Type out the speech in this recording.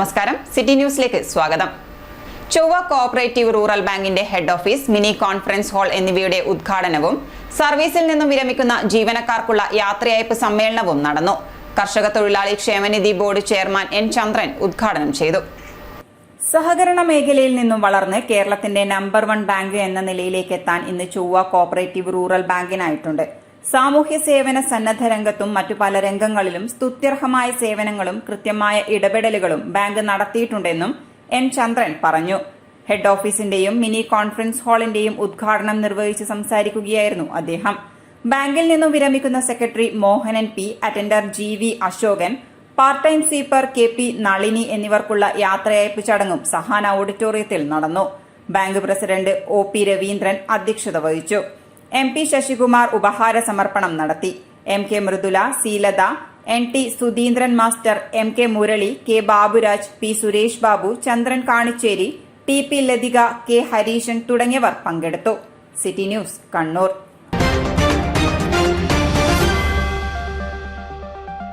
നമസ്കാരം, സിറ്റി ന്യൂസിലേക്ക് സ്വാഗതം. ചൊവ്വ കോഓപ്പറേറ്റീവ് റൂറൽ ബാങ്കിന്റെ head office, mini conference hall എന്നിവയുടെ ഉദ്ഘാടനവും സർവീസിൽ നിന്നും വിരമിക്കുന്ന ജീവനക്കാർക്കുള്ള യാത്രയയപ്പ് സമ്മേളനവും നടന്നു. കർഷക തൊഴിലാളി ക്ഷേമനിധി ബോർഡ് ചെയർമാൻ എൻ ചന്ദ്രൻ ഉദ്ഘാടനം ചെയ്തു. സഹകരണ മേഖലയിൽ നിന്നും വളർന്ന് കേരളത്തിന്റെ നമ്പർ 1 ബാങ്ക് എന്ന നിലയിലേക്ക് എത്താൻ ഇന്ന് ചൊവ്വ കോഓപ്പറേറ്റീവ് റൂറൽ ബാങ്കിനായിട്ടുണ്ട്. സാമൂഹ്യ സേവന സന്നദ്ധ രംഗത്തും മറ്റു പല രംഗങ്ങളിലും സ്തുത്യർഹമായ സേവനങ്ങളും കൃത്യമായ ഇടപെടലുകളും ബാങ്ക് നടത്തിയിട്ടുണ്ടെന്നും എൻ ചന്ദ്രൻ പറഞ്ഞു. ഹെഡ് ഓഫീസിന്റെയും മിനി കോൺഫറൻസ് ഹാളിന്റെയും ഉദ്ഘാടനം നിർവഹിച്ച് സംസാരിക്കുകയായിരുന്നു അദ്ദേഹം. ബാങ്കിൽ നിന്നും വിരമിക്കുന്ന secretary Mohanan P, attender GV Ashokan, part time sweeper KP Nalini എന്നിവർക്കുള്ള യാത്രയയപ്പ് ചടങ്ങും സഹാന ഓഡിറ്റോറിയത്തിൽ നടന്നു. ബാങ്ക് പ്രസിഡന്റ് OP രവീന്ദ്രൻ അധ്യക്ഷത വഹിച്ചു. MP ശശികുമാർ ഉപഹാര സമർപ്പണം നടത്തി. MK Mridula, Seelatha, NT Sudheendran master, MK Murali, K Baburaj, P Suresh Babu, Chandran Kanicheri, TP Lathika, K Hareeshan തുടങ്ങിയവർ പങ്കെടുത്തു. City news, Kannur.